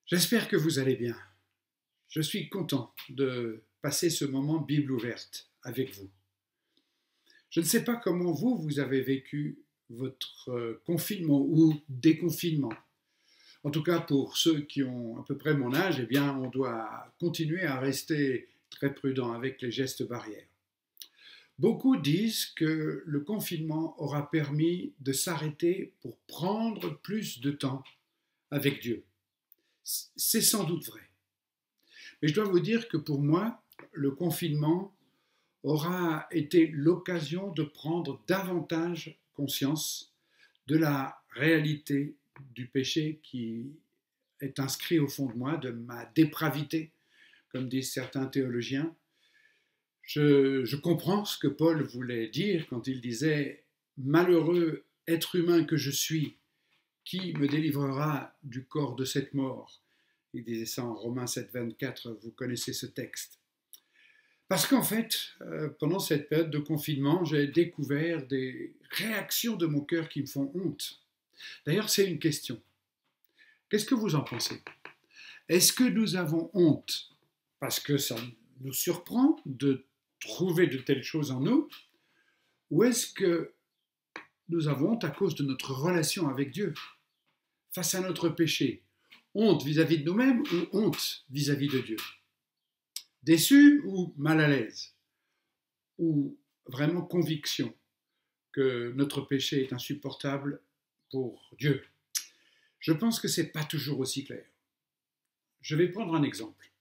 J'espère que vous allez bien. Je suis content de passer ce moment Bible ouverte avec vous. Je ne sais pas comment vous avez vécu votre confinement ou déconfinement. En tout cas, pour ceux qui ont à peu près mon âge, eh bien, on doit continuer à rester très prudent avec les gestes barrières. Beaucoup disent que le confinement aura permis de s'arrêter pour prendre plus de temps avec Dieu. C'est sans doute vrai. Mais je dois vous dire que pour moi, le confinement aura été l'occasion de prendre davantage conscience de la réalité du péché qui est inscrit au fond de moi, de ma dépravité, comme disent certains théologiens. Je comprends ce que Paul voulait dire quand il disait « Malheureux être humain que je suis, qui me délivrera du corps de cette mort ?» Il disait ça en Romains 7, 24, vous connaissez ce texte. Parce qu'en fait, pendant cette période de confinement, j'ai découvert des réactions de mon cœur qui me font honte. D'ailleurs, c'est une question. Qu'est-ce que vous en pensez? Est-ce que nous avons honte parce que ça nous surprend de trouver de telles choses en nous? Ou est-ce que nous avons honte à cause de notre relation avec Dieu, face à notre péché? Honte vis-à-vis de nous-mêmes ou honte vis-à-vis de Dieu? Déçu ou mal à l'aise? Ou vraiment conviction que notre péché est insupportable pour Dieu? Je pense que ce n'est pas toujours aussi clair. Je vais prendre un exemple.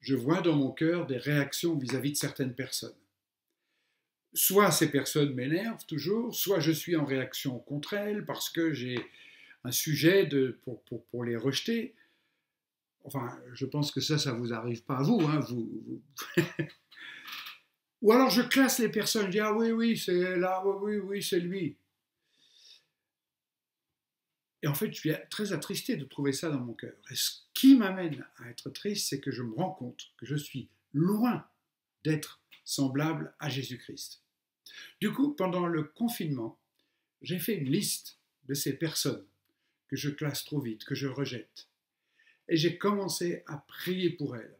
Je vois dans mon cœur des réactions vis-à-vis de certaines personnes. Soit ces personnes m'énervent toujours, soit je suis en réaction contre elles parce que j'ai un sujet pour les rejeter. Enfin, je pense que ça vous arrive pas à vous, hein, Ou alors je classe les personnes, je dis ah oui, c'est là, oui, c'est lui. Et en fait, je suis très attristé de trouver ça dans mon cœur. Et ce qui m'amène à être triste, c'est que je me rends compte que je suis loin d'être semblable à Jésus-Christ. Du coup, pendant le confinement, j'ai fait une liste de ces personnes que je classe trop vite, que je rejette. Et j'ai commencé à prier pour elles,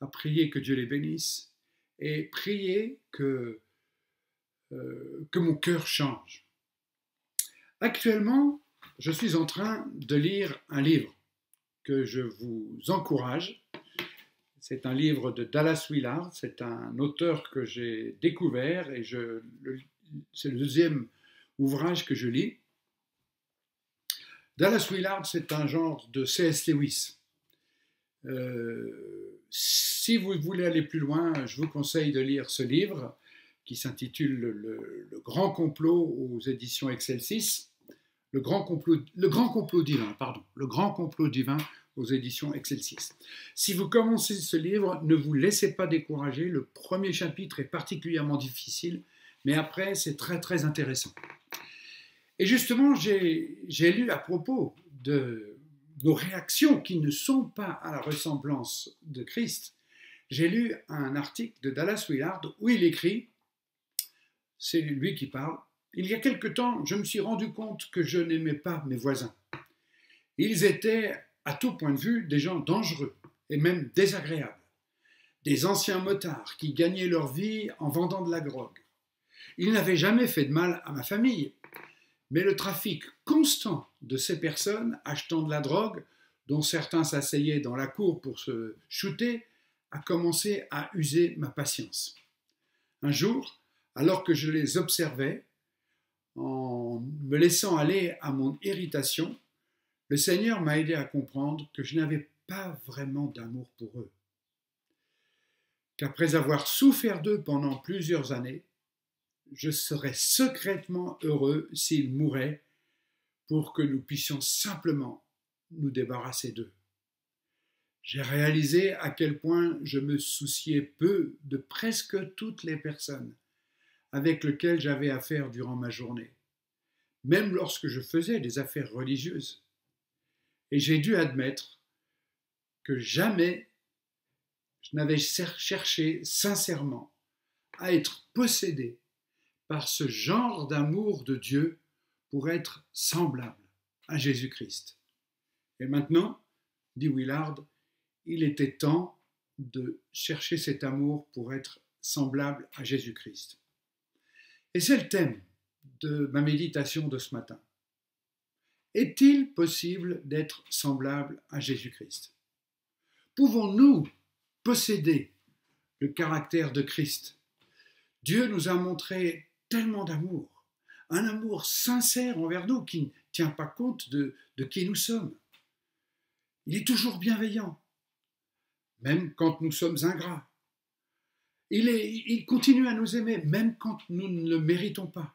à prier que Dieu les bénisse et prier que mon cœur change. Actuellement, je suis en train de lire un livre que je vous encourage. C'est un livre de Dallas Willard, c'est un auteur que j'ai découvert et c'est le deuxième ouvrage que je lis. Dallas Willard, c'est un genre de C.S. Lewis. Si vous voulez aller plus loin, je vous conseille de lire ce livre qui s'intitule le Grand Complot aux éditions Excelsis. Le Grand Complot divin aux éditions Excelsis. Si vous commencez ce livre, ne vous laissez pas décourager. Le premier chapitre est particulièrement difficile, mais après, c'est très très intéressant. Et justement, j'ai lu à propos de nos réactions qui ne sont pas à la ressemblance de Christ. J'ai lu un article de Dallas Willard où il écrit, c'est lui qui parle, « Il y a quelque temps, je me suis rendu compte que je n'aimais pas mes voisins. Ils étaient, à tout point de vue, des gens dangereux et même désagréables. Des anciens motards qui gagnaient leur vie en vendant de la drogue. Ils n'avaient jamais fait de mal à ma famille. Mais le trafic constant de ces personnes achetant de la drogue, dont certains s'asseyaient dans la cour pour se shooter, a commencé à user ma patience. Un jour, alors que je les observais, en me laissant aller à mon irritation, le Seigneur m'a aidé à comprendre que je n'avais pas vraiment d'amour pour eux. Qu'après avoir souffert d'eux pendant plusieurs années, je serais secrètement heureux s'ils mouraient pour que nous puissions simplement nous débarrasser d'eux. J'ai réalisé à quel point je me souciais peu de presque toutes les personnes avec lesquelles j'avais affaire durant ma journée, même lorsque je faisais des affaires religieuses. Et j'ai dû admettre que jamais je n'avais cherché sincèrement à être possédé par ce genre d'amour de Dieu pour être semblable à Jésus-Christ. Et maintenant, dit Willard, il était temps de chercher cet amour pour être semblable à Jésus-Christ. Et c'est le thème de ma méditation de ce matin. Est-il possible d'être semblable à Jésus-Christ? Pouvons-nous posséder le caractère de Christ? Dieu nous a montré tellement d'amour, un amour sincère envers nous qui ne tient pas compte de qui nous sommes. Il est toujours bienveillant, même quand nous sommes ingrats. Il continue à nous aimer, même quand nous ne le méritons pas.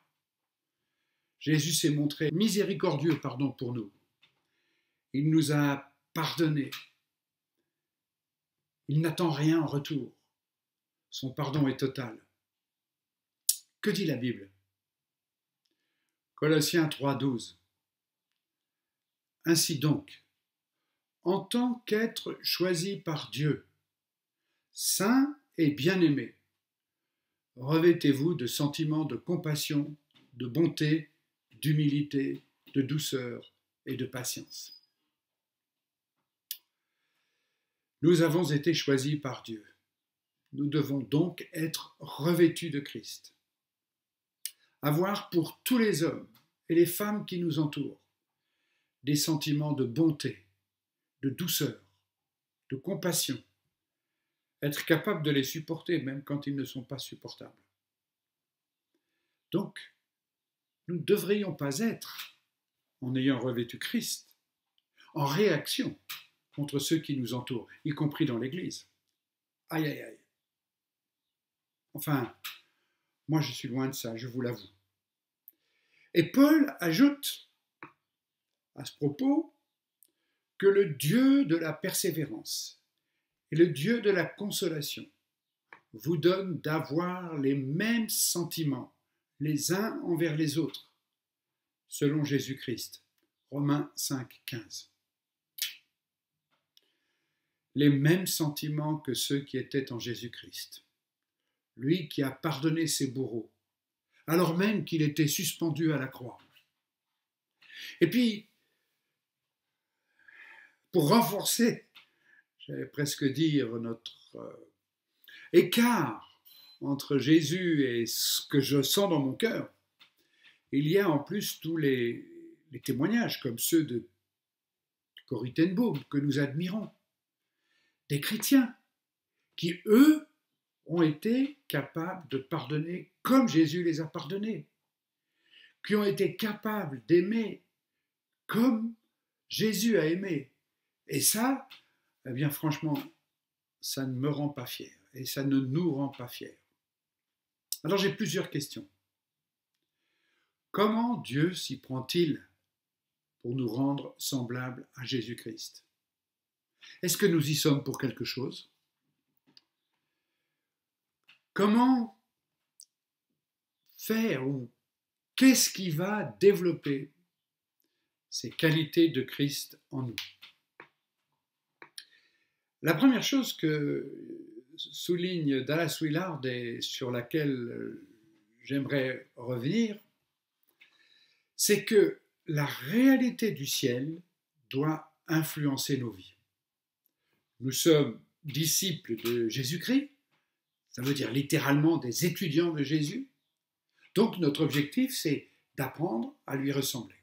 Jésus s'est montré miséricordieux, pour nous. Il nous a pardonné. Il n'attend rien en retour. Son pardon est total. Que dit la Bible? Colossiens 3,12. Ainsi donc, en tant qu'être choisi par Dieu, saint et bien-aimé, revêtez-vous de sentiments de compassion, de bonté, d'humilité, de douceur et de patience. Nous avons été choisis par Dieu. Nous devons donc être revêtus de Christ. Avoir pour tous les hommes et les femmes qui nous entourent des sentiments de bonté, de douceur, de compassion. Être capable de les supporter même quand ils ne sont pas supportables. Donc, nous ne devrions pas être, en ayant revêtu Christ, en réaction contre ceux qui nous entourent, y compris dans l'Église. Aïe, aïe, aïe. Enfin, moi je suis loin de ça, je vous l'avoue. Et Paul ajoute à ce propos que le Dieu de la persévérance et le Dieu de la consolation vous donne d'avoir les mêmes sentiments les uns envers les autres, selon Jésus-Christ. Romains 5, 15. Les mêmes sentiments que ceux qui étaient en Jésus-Christ. Lui qui a pardonné ses bourreaux, alors même qu'il était suspendu à la croix. Et puis, pour renforcer, j'allais presque dire, notre écart entre Jésus et ce que je sens dans mon cœur, il y a en plus tous les témoignages, comme ceux de Corrie ten Boom, que nous admirons, des chrétiens qui, eux, ont été capables de pardonner comme Jésus les a pardonnés, qui ont été capables d'aimer comme Jésus a aimé. Et ça, eh bien franchement, ça ne me rend pas fier, et ça ne nous rend pas fiers. Alors j'ai plusieurs questions. Comment Dieu s'y prend-il pour nous rendre semblables à Jésus-Christ? Est-ce que nous y sommes pour quelque chose? Comment faire ou qu'est-ce qui va développer ces qualités de Christ en nous? La première chose que souligne Dallas Willard et sur laquelle j'aimerais revenir, c'est que la réalité du ciel doit influencer nos vies. Nous sommes disciples de Jésus-Christ, ça veut dire littéralement des étudiants de Jésus. Donc notre objectif, c'est d'apprendre à lui ressembler.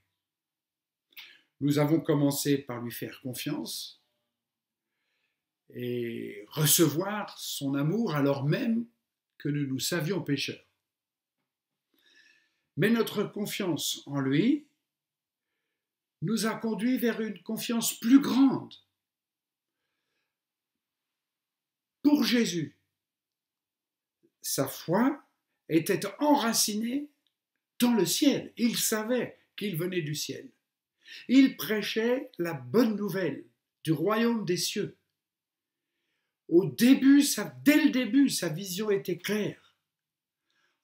Nous avons commencé par lui faire confiance et recevoir son amour alors même que nous nous savions pécheurs. Mais notre confiance en lui nous a conduits vers une confiance plus grande pour Jésus. Sa foi était enracinée dans le ciel. Il savait qu'il venait du ciel. Il prêchait la bonne nouvelle du royaume des cieux. Dès le début, sa vision était claire.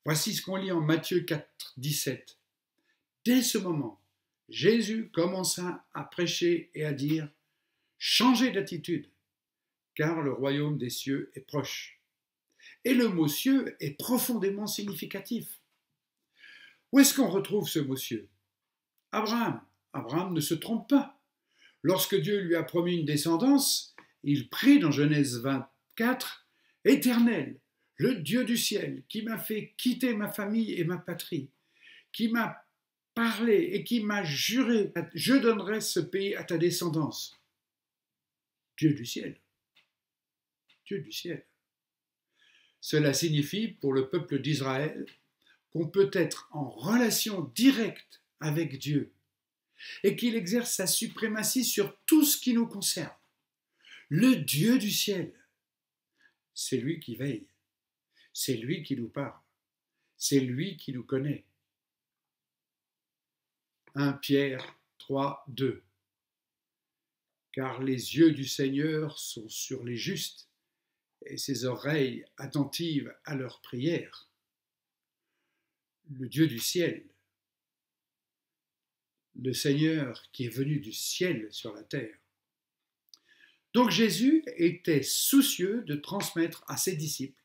Voici ce qu'on lit en Matthieu 4, 17. Dès ce moment, Jésus commença à prêcher et à dire « Changez d'attitude, car le royaume des cieux est proche. » Et le mot « cieux » est profondément significatif. Où est-ce qu'on retrouve ce mot « cieux » ? Abraham. Abraham ne se trompe pas. Lorsque Dieu lui a promis une descendance, il prie dans Genèse 24, « Éternel, le Dieu du ciel, qui m'a fait quitter ma famille et ma patrie, qui m'a parlé et qui m'a juré, je donnerai ce pays à ta descendance. » Dieu du ciel. Dieu du ciel. Cela signifie pour le peuple d'Israël qu'on peut être en relation directe avec Dieu et qu'il exerce sa suprématie sur tout ce qui nous concerne. Le Dieu du ciel, c'est lui qui veille, c'est lui qui nous parle, c'est lui qui nous connaît. 1 Pierre 3, 2. Car les yeux du Seigneur sont sur les justes et ses oreilles attentives à leurs prières. Le Dieu du ciel, le Seigneur qui est venu du ciel sur la terre. Donc Jésus était soucieux de transmettre à ses disciples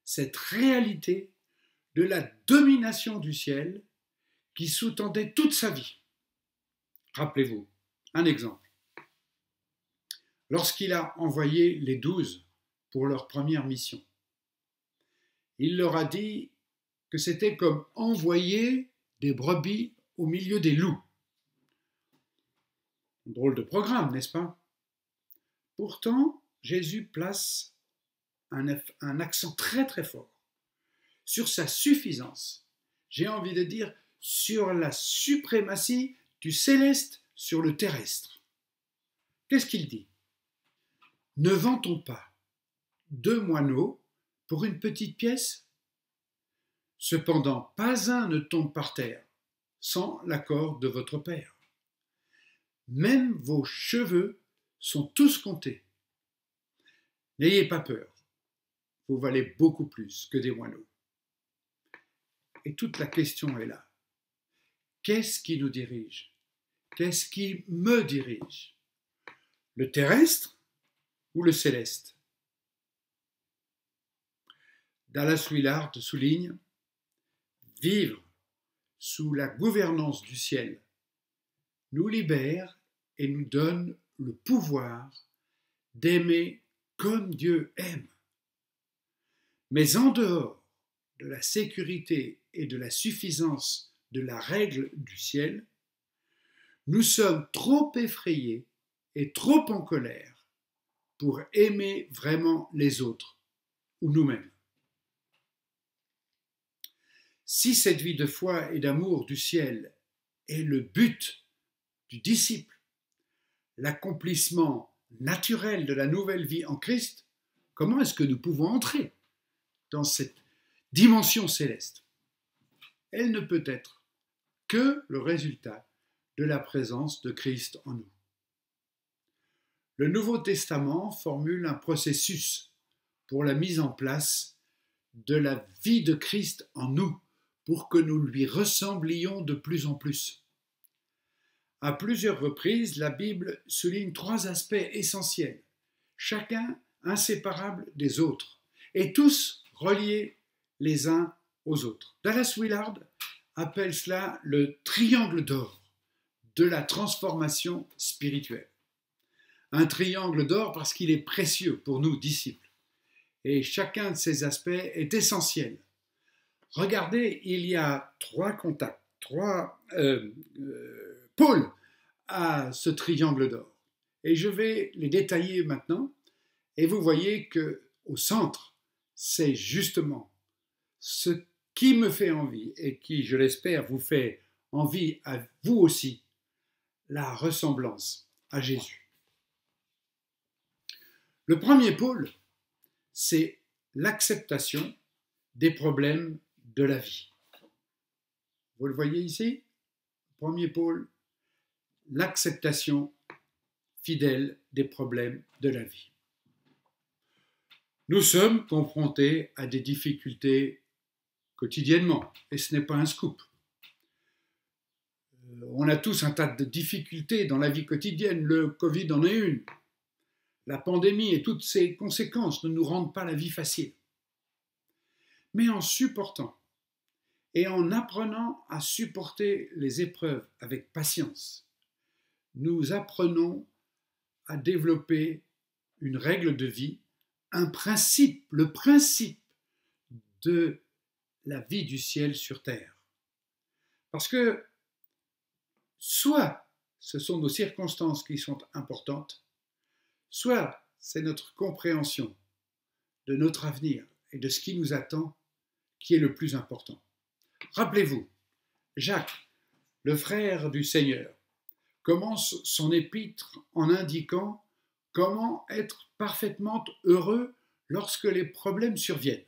cette réalité de la domination du ciel qui sous-tendait toute sa vie. Rappelez-vous, un exemple. Lorsqu'il a envoyé les 12 pour leur première mission, il leur a dit que c'était comme envoyer des brebis au milieu des loups. Drôle de n'est-ce pas? Pourtant, Jésus place un accent très très fort sur sa suffisance. J'ai envie de dire sur la suprématie du céleste sur le terrestre. Qu'est-ce qu'il dit? Ne vend-on pas 2 moineaux pour une petite pièce? Cependant, pas un ne tombe par terre sans l'accord de votre Père. Même vos cheveux sont tous comptés. N'ayez pas peur, vous valez beaucoup plus que des moineaux. Et toute la question est là. Qu'est-ce qui nous dirige? Qu'est-ce qui me dirige? Le terrestre ou le céleste? Dallas Willard souligne « Vivre sous la gouvernance du ciel nous libère et nous donne le pouvoir d'aimer comme Dieu aime. Mais en dehors de la sécurité et de la suffisance de la règle du ciel, nous sommes trop effrayés et trop en colère pour aimer vraiment les autres ou nous-mêmes. Si cette vie de foi et d'amour du ciel est le but du disciple, l'accomplissement naturel de la nouvelle vie en Christ, comment est-ce que nous pouvons entrer dans cette dimension céleste? Elle ne peut être que le résultat de la présence de Christ en nous. Le Nouveau Testament formule un processus pour la mise en place de la vie de Christ en nous, pour que nous lui ressemblions de plus en plus. À plusieurs reprises, la Bible souligne 3 aspects essentiels, chacun inséparable des autres, et tous reliés les uns aux autres. Dallas Willard appelle cela le triangle d'or de la transformation spirituelle. Un triangle d'or parce qu'il est précieux pour nous, disciples. Et chacun de ces aspects est essentiel. Regardez, il y a 3 contacts, 3 pôles à ce triangle d'or. Et je vais les détailler maintenant. Et vous voyez qu'au centre, c'est justement ce qui me fait envie et qui, je l'espère, vous fait envie à vous aussi, la ressemblance à Jésus. Le premier pôle, c'est l'acceptation des problèmes de la vie. Vous le voyez ici? Premier pôle, l'acceptation fidèle des problèmes de la vie. Nous sommes confrontés à des difficultés quotidiennement, et ce n'est pas un scoop. On a tous un tas de difficultés dans la vie quotidienne, le Covid en est une. La pandémie et toutes ses conséquences ne nous rendent pas la vie facile. Mais en supportant et en apprenant à supporter les épreuves avec patience, nous apprenons à développer une règle de vie, un principe, le principe de la vie du ciel sur terre. Parce que soit ce sont nos circonstances qui sont importantes, soit c'est notre compréhension de notre avenir et de ce qui nous attend qui est le plus important. Rappelez-vous, Jacques, le frère du Seigneur, commence son épître en indiquant comment être parfaitement heureux lorsque les problèmes surviennent.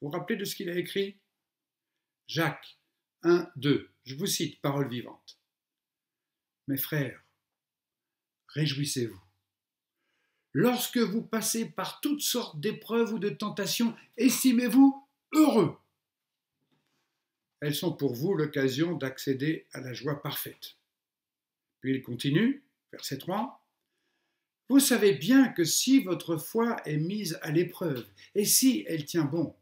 Vous vous rappelez de ce qu'il a écrit? Jacques 1, 2, je vous cite, parole vivante. Mes frères, réjouissez-vous. Lorsque vous passez par toutes sortes d'épreuves ou de tentations, estimez-vous heureux. Elles sont pour vous l'occasion d'accéder à la joie parfaite. Puis il continue, verset 3. Vous savez bien que si votre foi est mise à l'épreuve, et si elle tient bon,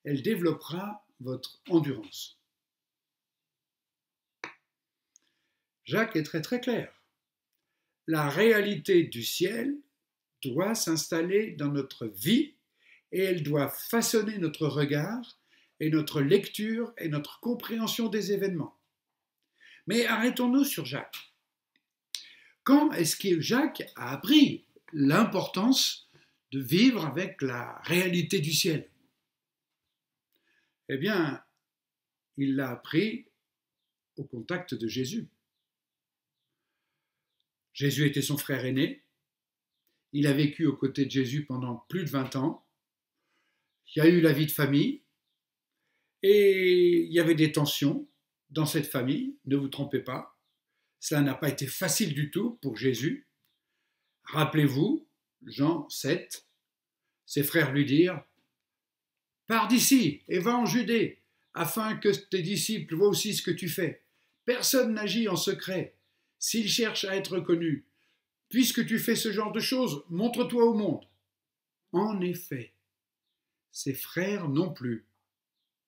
elle développera votre endurance. Jacques est très très clair. La réalité du ciel doit s'installer dans notre vie et elle doit façonner notre regard et notre lecture et notre compréhension des événements. Mais arrêtons-nous sur Jacques. Quand est-ce que Jacques a appris l'importance de vivre avec la réalité du ciel? Eh bien, il l'a appris au contact de Jésus. Jésus était son frère aîné. Il a vécu aux côtés de Jésus pendant plus de 20 ans. Il y a eu la vie de famille. Et il y avait des tensions dans cette famille, ne vous trompez pas. Cela n'a pas été facile du tout pour Jésus. Rappelez-vous, Jean 7, ses frères lui dirent « Pars d'ici et va en Judée, afin que tes disciples voient aussi ce que tu fais. Personne n'agit en secret, s'il cherche à être connu. Puisque tu fais ce genre de choses, montre-toi au monde. » En effet, ses frères non plus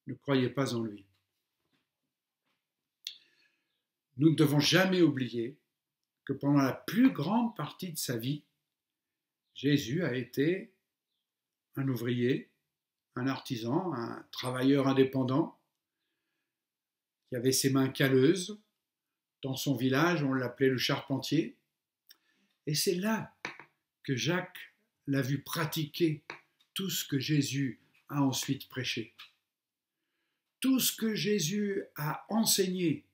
ne croyaient pas en lui. Nous ne devons jamais oublier que pendant la plus grande partie de sa vie, Jésus a été un ouvrier, un artisan, un travailleur indépendant qui avait ses mains calleuses. Dans son village, on l'appelait le charpentier. Et c'est là que Jacques l'a vu pratiquer tout ce que Jésus a ensuite prêché. Tout ce que Jésus a enseigné,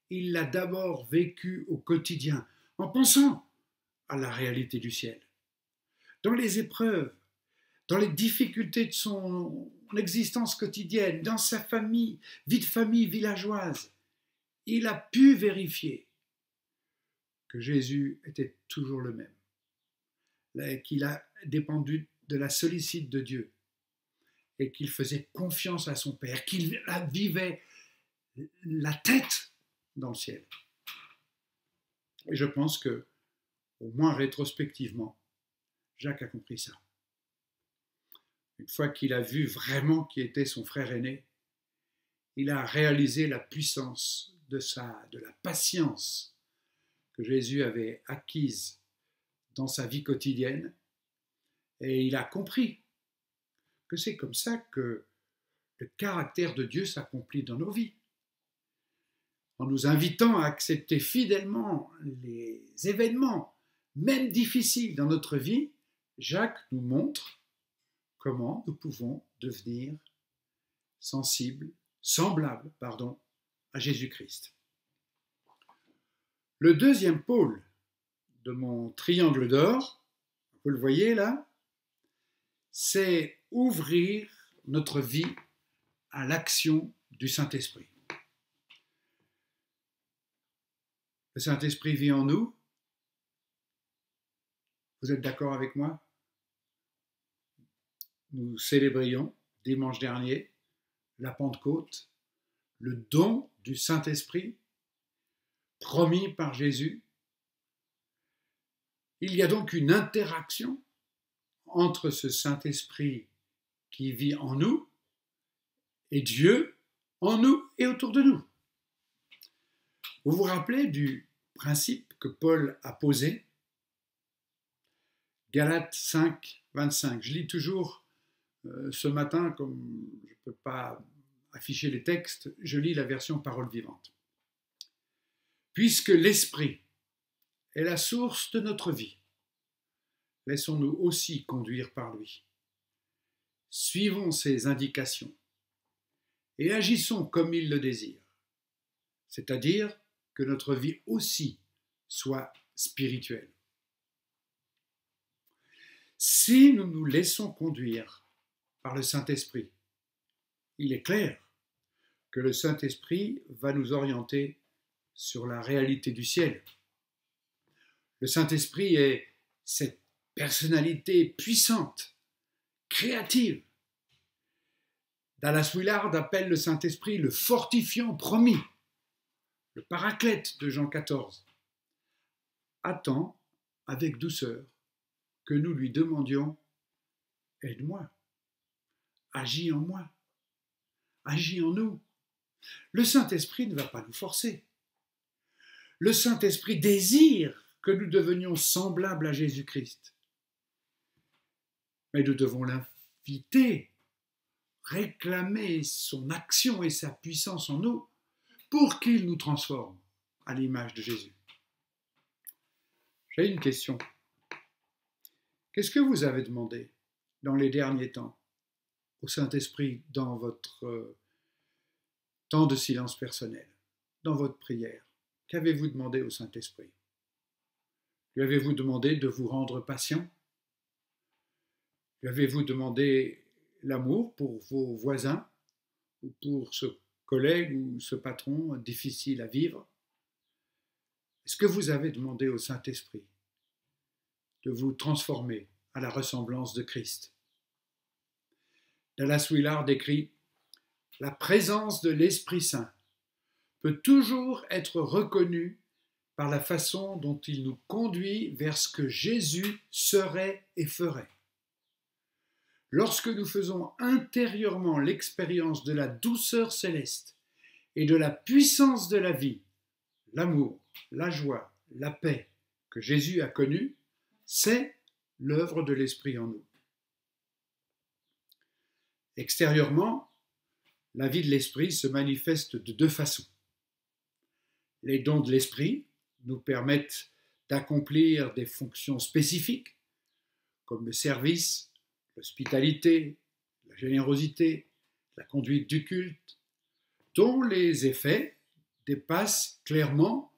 il l'a d'abord vécu au quotidien, en pensant à la réalité du ciel. Dans les épreuves, dans les difficultés de son existence quotidienne, dans sa famille, vie de famille villageoise, il a pu vérifier que Jésus était toujours le même, qu'il a dépendu de la sollicitude de Dieu et qu'il faisait confiance à son Père, qu'il vivait la tête dans le ciel. Et je pense que, au moins rétrospectivement, Jacques a compris ça. Une fois qu'il a vu vraiment qui était son frère aîné, il a réalisé la puissance de la patience que Jésus avait acquise dans sa vie quotidienne, et il a compris que c'est comme ça que le caractère de Dieu s'accomplit dans nos vies. En nous invitant à accepter fidèlement les événements, même difficiles dans notre vie, Jacques nous montre comment nous pouvons devenir semblables à Jésus-Christ. Le deuxième pôle de mon triangle d'or, vous le voyez là, c'est ouvrir notre vie à l'action du Saint-Esprit. Le Saint-Esprit vit en nous. Vous êtes d'accord avec moi? Nous célébrions dimanche dernier la Pentecôte, le don du Saint-Esprit promis par Jésus. Il y a donc une interaction entre ce Saint-Esprit qui vit en nous et Dieu en nous et autour de nous. Vous vous rappelez du principes que Paul a posés. Galates 5, 25. Je lis toujours ce matin, comme je ne peux pas afficher les textes, je lis la version Parole vivante. Puisque l'Esprit est la source de notre vie, laissons-nous aussi conduire par lui. Suivons ses indications et agissons comme il le désire, c'est-à-dire que notre vie aussi soit spirituelle. Si nous nous laissons conduire par le Saint-Esprit, il est clair que le Saint-Esprit va nous orienter sur la réalité du ciel. Le Saint-Esprit est cette personnalité puissante, créative. Dallas Willard appelle le Saint-Esprit le fortifiant promis, le paraclète de Jean 14. Attend avec douceur que nous lui demandions « Aide-moi, agis en moi, agis en nous ». Le Saint-Esprit ne va pas nous forcer. Le Saint-Esprit désire que nous devenions semblables à Jésus-Christ. Mais nous devons l'inviter, réclamer son action et sa puissance en nous pour qu'il nous transforme à l'image de Jésus. J'ai une question. Qu'est-ce que vous avez demandé dans les derniers temps au Saint-Esprit dans votre temps de silence personnel, dans votre prière? Qu'avez-vous demandé au Saint-Esprit? Lui avez-vous demandé de vous rendre patient? Lui avez-vous demandé l'amour pour vos voisins ou pour ce collègue ou ce patron difficile à vivre? Est-ce que vous avez demandé au Saint-Esprit de vous transformer à la ressemblance de Christ? Dallas Willard écrit « La présence de l'Esprit Saint peut toujours être reconnue par la façon dont il nous conduit vers ce que Jésus serait et ferait. Lorsque nous faisons intérieurement l'expérience de la douceur céleste et de la puissance de la vie, l'amour, la joie, la paix que Jésus a connue, c'est l'œuvre de l'Esprit en nous. Extérieurement, la vie de l'Esprit se manifeste de deux façons. Les dons de l'Esprit nous permettent d'accomplir des fonctions spécifiques, comme le service, l'hospitalité, la générosité, la conduite du culte, dont les effets dépassent clairement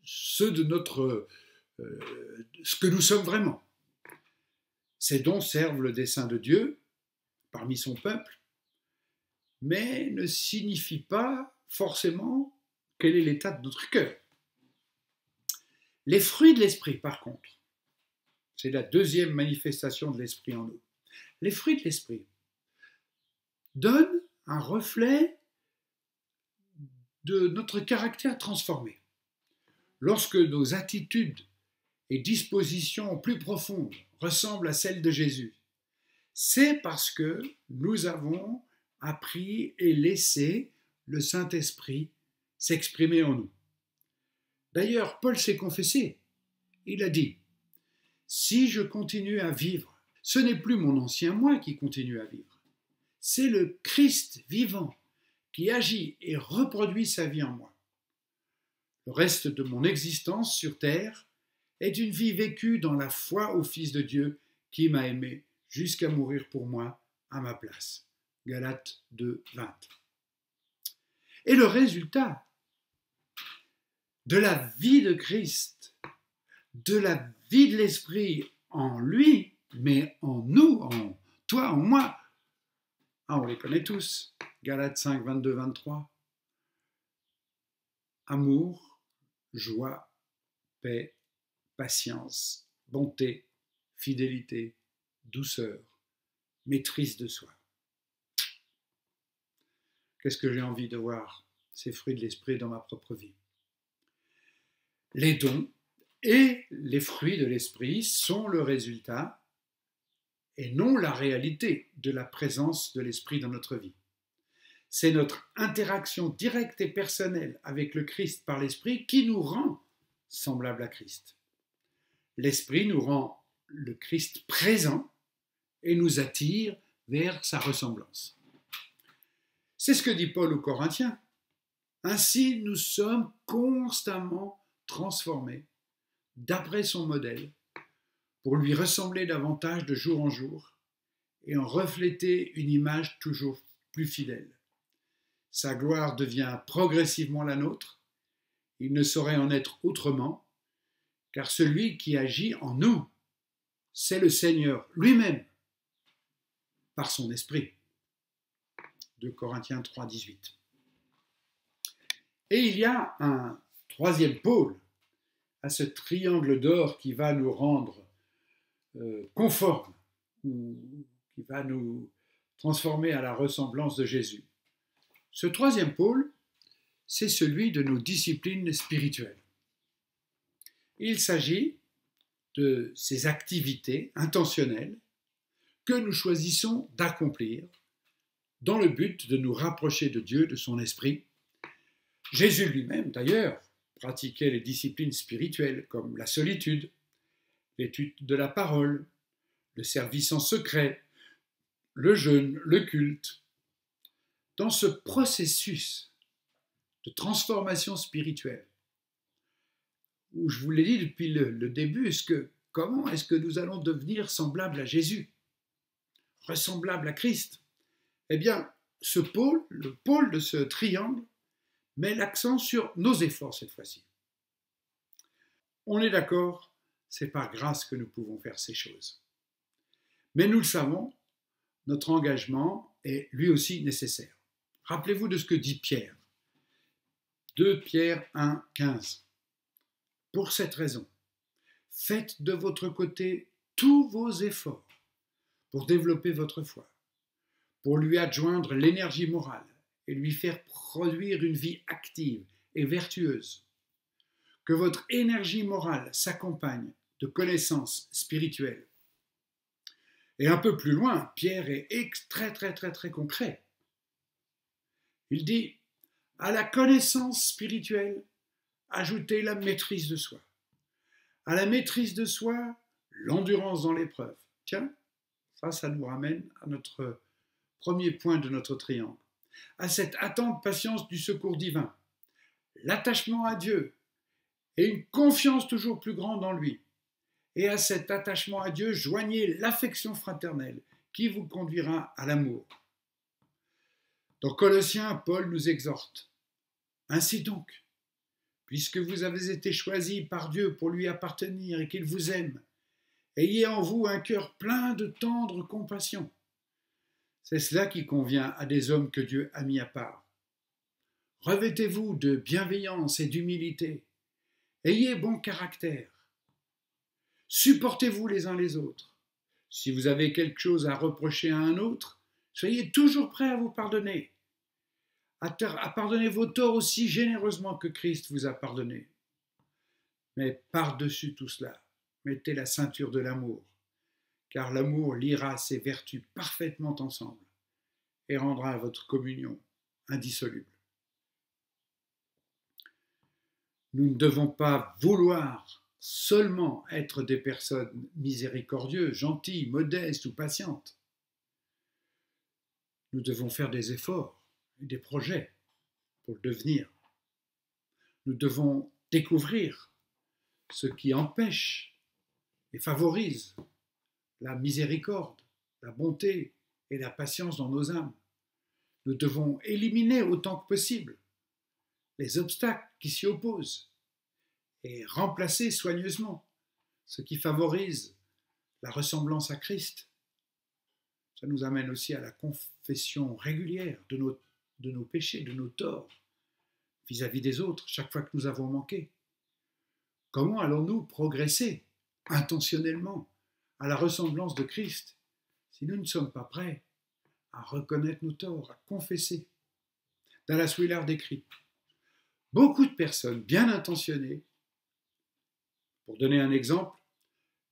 ceux de ce que nous sommes vraiment. Ces dons servent le dessein de Dieu parmi son peuple, mais ne signifient pas forcément quel est l'état de notre cœur. Les fruits de l'Esprit, par contre, c'est la deuxième manifestation de l'Esprit en nous. Les fruits de l'Esprit donnent un reflet de notre caractère transformé. Lorsque nos attitudes et dispositions plus profondes ressemblent à celles de Jésus, c'est parce que nous avons appris et laissé le Saint-Esprit s'exprimer en nous. D'ailleurs, Paul s'est confessé. Il a dit « Si je continue à vivre, ce n'est plus mon ancien moi qui continue à vivre. C'est le Christ vivant qui agit et reproduit sa vie en moi. Le reste de mon existence sur terre est une vie vécue dans la foi au Fils de Dieu qui m'a aimé jusqu'à mourir pour moi à ma place. » Galates 2, 20. Et le résultat de la vie de Christ, de la vie de l'Esprit en lui, mais en nous, en toi, en moi, on les connaît tous. Galates 5, 22, 23. Amour, joie, paix, patience, bonté, fidélité, douceur, maîtrise de soi. Qu'est-ce que j'ai envie de voir ces fruits de l'Esprit dans ma propre vie? Les dons et les fruits de l'Esprit sont le résultat et non la réalité de la présence de l'Esprit dans notre vie. C'est notre interaction directe et personnelle avec le Christ par l'Esprit qui nous rend semblable à Christ. L'Esprit nous rend le Christ présent et nous attire vers sa ressemblance. C'est ce que dit Paul aux Corinthiens. Ainsi, nous sommes constamment transformés d'après son modèle pour lui ressembler davantage de jour en jour et en refléter une image toujours plus fidèle. Sa gloire devient progressivement la nôtre. Il ne saurait en être autrement, car celui qui agit en nous, c'est le Seigneur lui-même, par son esprit. 2 Corinthiens 3, 18. Et il y a un troisième pôle à ce triangle d'or qui va nous rendre conformes, ou qui va nous transformer à la ressemblance de Jésus. Ce troisième pôle, c'est celui de nos disciplines spirituelles. Il s'agit de ces activités intentionnelles que nous choisissons d'accomplir dans le but de nous rapprocher de Dieu, de son esprit. Jésus lui-même, d'ailleurs, pratiquait les disciplines spirituelles comme la solitude, l'étude de la parole, le service en secret, le jeûne, le culte. Dans ce processus de transformation spirituelle, où je vous l'ai dit depuis le début, comment est-ce que nous allons devenir semblables à Jésus, ressemblables à Christ? Eh bien, le pôle de ce triangle, met l'accent sur nos efforts cette fois-ci. On est d'accord, c'est par grâce que nous pouvons faire ces choses. Mais nous le savons, notre engagement est lui aussi nécessaire. Rappelez-vous de ce que dit Pierre. 2 Pierre 1, 15. Pour cette raison, faites de votre côté tous vos efforts pour développer votre foi, pour lui adjoindre l'énergie morale et lui faire produire une vie active et vertueuse. Que votre énergie morale s'accompagne de connaissances spirituelles. Et un peu plus loin, Pierre est très concret. Il dit, à la connaissance spirituelle, ajoutez la maîtrise de soi. À la maîtrise de soi, l'endurance dans l'épreuve. Tiens, ça nous ramène à notre premier point de notre triangle. À cette attente patience du secours divin, l'attachement à Dieu et une confiance toujours plus grande en lui. Et à cet attachement à Dieu, joignez l'affection fraternelle qui vous conduira à l'amour. Dans Colossiens, Paul nous exhorte. Ainsi donc, puisque vous avez été choisis par Dieu pour lui appartenir et qu'il vous aime, ayez en vous un cœur plein de tendre compassion. C'est cela qui convient à des hommes que Dieu a mis à part. Revêtez-vous de bienveillance et d'humilité. Ayez bon caractère. Supportez-vous les uns les autres. Si vous avez quelque chose à reprocher à un autre, soyez toujours prêts à vous pardonner. À pardonner vos torts aussi généreusement que Christ vous a pardonné. Mais par-dessus tout cela, mettez la ceinture de l'amour, car l'amour liera ses vertus parfaitement ensemble et rendra votre communion indissoluble. Nous ne devons pas vouloir seulement être des personnes miséricordieuses, gentilles, modestes ou patientes. Nous devons faire des efforts et des projets pour le devenir. Nous devons découvrir ce qui empêche et favorise la miséricorde, la bonté et la patience dans nos âmes. Nous devons éliminer autant que possible les obstacles qui s'y opposent et remplacer soigneusement ce qui favorise la ressemblance à Christ. Ça nous amène aussi à la confession régulière de nos péchés, de nos torts vis-à-vis des autres, chaque fois que nous avons manqué. Comment allons-nous progresser intentionnellement à la ressemblance de Christ si nous ne sommes pas prêts à reconnaître nos torts, à confesser? Dallas Willard écrit « Beaucoup de personnes bien intentionnées, pour donner un exemple,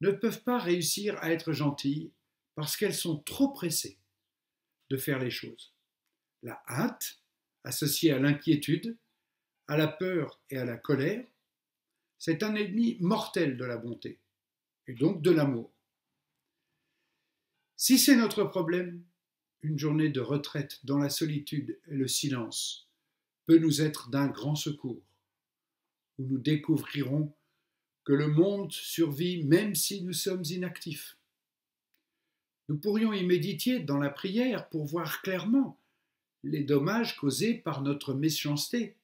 ne peuvent pas réussir à être gentilles parce qu'elles sont trop pressées de faire les choses. La hâte, associée à l'inquiétude, à la peur et à la colère, C'est un ennemi mortel de la bonté, et donc de l'amour. Si c'est notre problème, une journée de retraite dans la solitude et le silence peut nous être d'un grand secours, où nous découvrirons que le monde survit même si nous sommes inactifs. Nous pourrions y méditer dans la prière pour voir clairement les dommages causés par notre méchanceté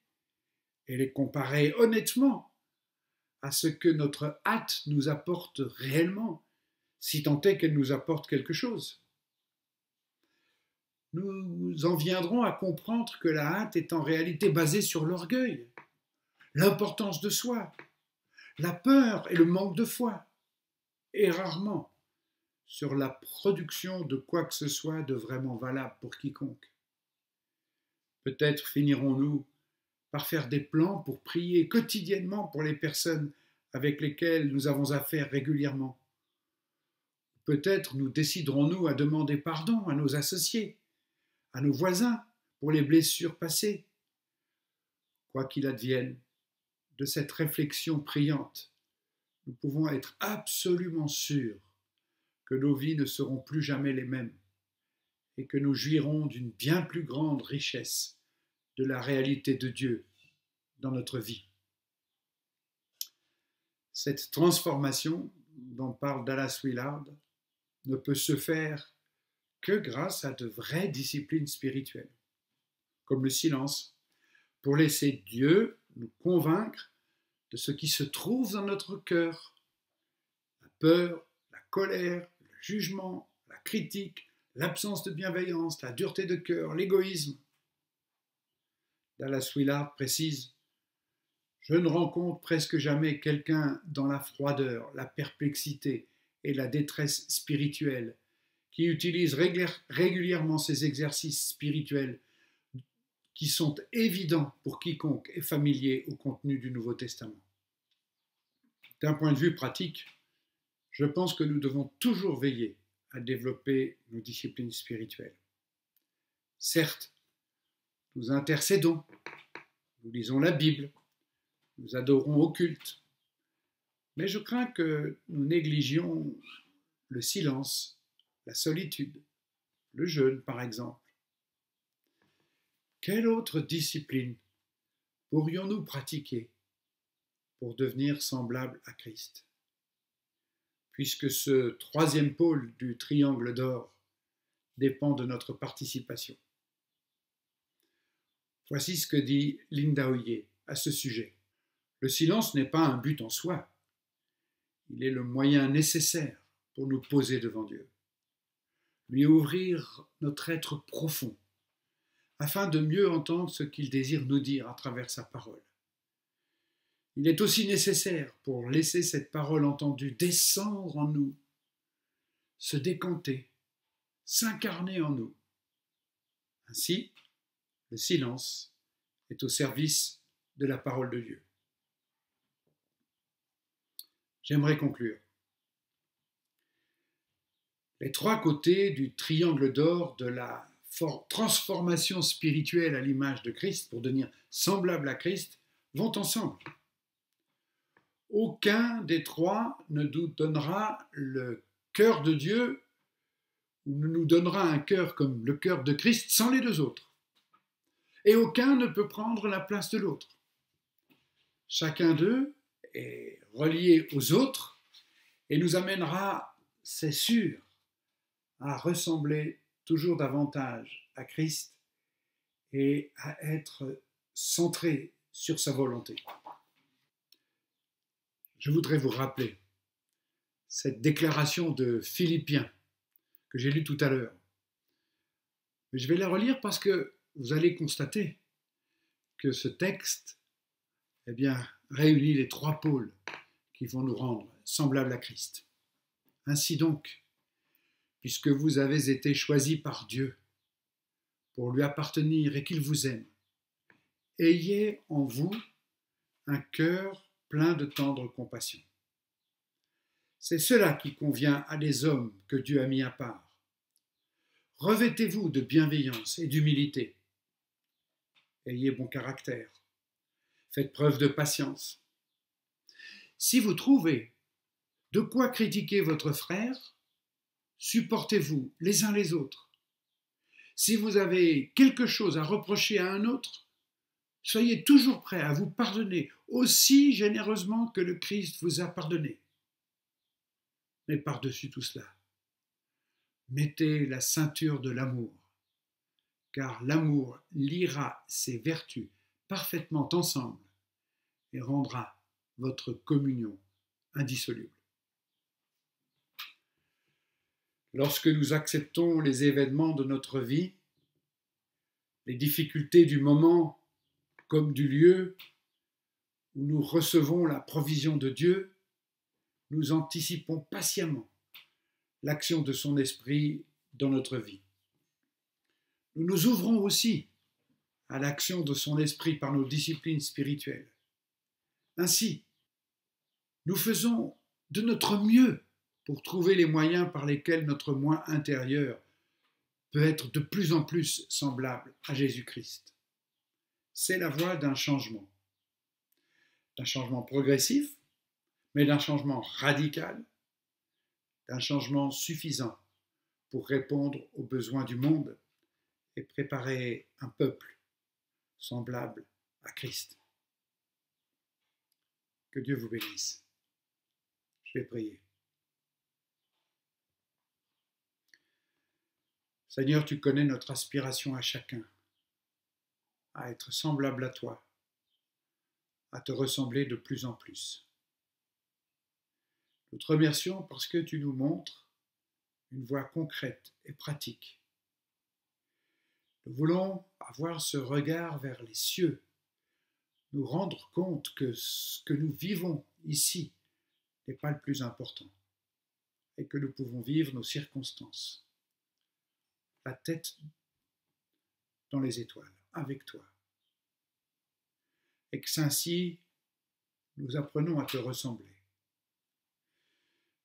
et les comparer honnêtement à ce que notre hâte nous apporte réellement, si tant est qu'elle nous apporte quelque chose. Nous en viendrons à comprendre que la hâte est en réalité basée sur l'orgueil, l'importance de soi, la peur et le manque de foi, et rarement sur la production de quoi que ce soit de vraiment valable pour quiconque. Peut-être finirons-nous par faire des plans pour prier quotidiennement pour les personnes avec lesquelles nous avons affaire régulièrement. Peut-être nous déciderons-nous à demander pardon à nos associés, à nos voisins pour les blessures passées. Quoi qu'il advienne, de cette réflexion priante, nous pouvons être absolument sûrs que nos vies ne seront plus jamais les mêmes et que nous jouirons d'une bien plus grande richesse de la réalité de Dieu dans notre vie. Cette transformation dont parle Dallas Willard ne peut se faire que grâce à de vraies disciplines spirituelles, comme le silence, pour laisser Dieu nous convaincre de ce qui se trouve dans notre cœur, la peur, la colère, le jugement, la critique, l'absence de bienveillance, la dureté de cœur, l'égoïsme. Dallas Willard précise: je ne rencontre presque jamais quelqu'un dans la froideur, la perplexité et la détresse spirituelle qui utilise régulièrement ces exercices spirituels qui sont évidents pour quiconque est familier au contenu du Nouveau Testament. D'un point de vue pratique, je pense que nous devons toujours veiller à développer nos disciplines spirituelles. Certes, nous intercédons, nous lisons la Bible, nous adorons au culte, mais je crains que nous négligions le silence, la solitude, le jeûne par exemple. Quelle autre discipline pourrions-nous pratiquer pour devenir semblables à Christ? Puisque ce troisième pôle du triangle d'or dépend de notre participation. Voici ce que dit Linda Hoyer à ce sujet. Le silence n'est pas un but en soi. Il est le moyen nécessaire pour nous poser devant Dieu, lui ouvrir notre être profond, afin de mieux entendre ce qu'il désire nous dire à travers sa parole. Il est aussi nécessaire pour laisser cette parole entendue descendre en nous, se décanter, s'incarner en nous. Ainsi, le silence est au service de la parole de Dieu. J'aimerais conclure. Les trois côtés du triangle d'or de la transformation spirituelle à l'image de Christ pour devenir semblable à Christ vont ensemble. Aucun des trois ne nous donnera le cœur de Dieu ou ne nous donnera un cœur comme le cœur de Christ sans les deux autres. Et aucun ne peut prendre la place de l'autre. Chacun d'eux est relié aux autres et nous amènera, c'est sûr, à ressembler toujours davantage à Christ et à être centré sur sa volonté. Je voudrais vous rappeler cette déclaration de Philippiens que j'ai lue tout à l'heure. Mais je vais la relire parce que vous allez constater que ce texte réunit les trois pôles qui vont nous rendre semblables à Christ. Ainsi donc, puisque vous avez été choisis par Dieu pour lui appartenir et qu'il vous aime, ayez en vous un cœur plein de tendre compassion. C'est cela qui convient à des hommes que Dieu a mis à part. Revêtez-vous de bienveillance et d'humilité. Ayez bon caractère. Faites preuve de patience. Si vous trouvez de quoi critiquer votre frère, supportez-vous les uns les autres. Si vous avez quelque chose à reprocher à un autre, soyez toujours prêts à vous pardonner aussi généreusement que le Christ vous a pardonné. Mais par-dessus tout cela, mettez la ceinture de l'amour, car l'amour liera ses vertus parfaitement ensemble et rendra votre communion indissoluble. Lorsque nous acceptons les événements de notre vie, les difficultés du moment comme du lieu où nous recevons la provision de Dieu, nous anticipons patiemment l'action de son esprit dans notre vie. Nous nous ouvrons aussi à l'action de son esprit par nos disciplines spirituelles. Ainsi, nous faisons de notre mieux pour trouver les moyens par lesquels notre moi intérieur peut être de plus en plus semblable à Jésus-Christ. C'est la voie d'un changement progressif, mais d'un changement radical, d'un changement suffisant pour répondre aux besoins du monde et préparer un peuple semblable à Christ. Que Dieu vous bénisse. Je vais prier. Seigneur, tu connais notre aspiration à chacun, à être semblable à toi, à te ressembler de plus en plus. Nous te remercions parce que tu nous montres une voie concrète et pratique. Nous voulons avoir ce regard vers les cieux, nous rendre compte que ce que nous vivons ici n'est pas le plus important et que nous pouvons vivre nos circonstances, la tête dans les étoiles, avec toi. Et que ainsi, nous apprenons à te ressembler.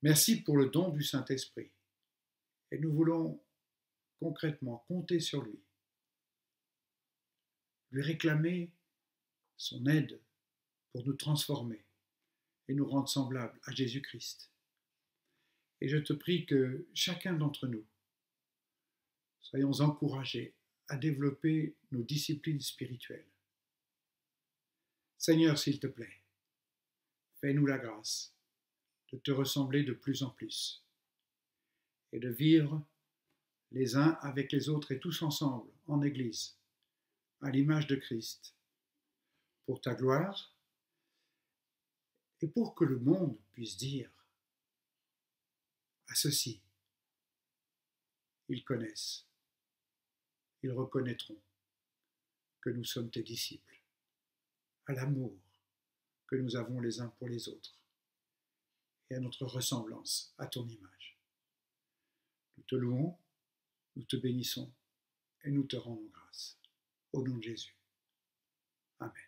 Merci pour le don du Saint-Esprit. Et nous voulons concrètement compter sur lui réclamer son aide pour nous transformer et nous rendre semblables à Jésus-Christ. Et je te prie que chacun d'entre nous soyons encouragés à développer nos disciplines spirituelles. Seigneur, s'il te plaît, fais-nous la grâce de te ressembler de plus en plus et de vivre les uns avec les autres et tous ensemble en Église, à l'image de Christ, pour ta gloire et pour que le monde puisse dire à ceux-ci, ils connaissent, ils reconnaîtront que nous sommes tes disciples, à l'amour que nous avons les uns pour les autres et à notre ressemblance à ton image. Nous te louons, nous te bénissons et nous te rendons grâce. Au nom de Jésus. Amen.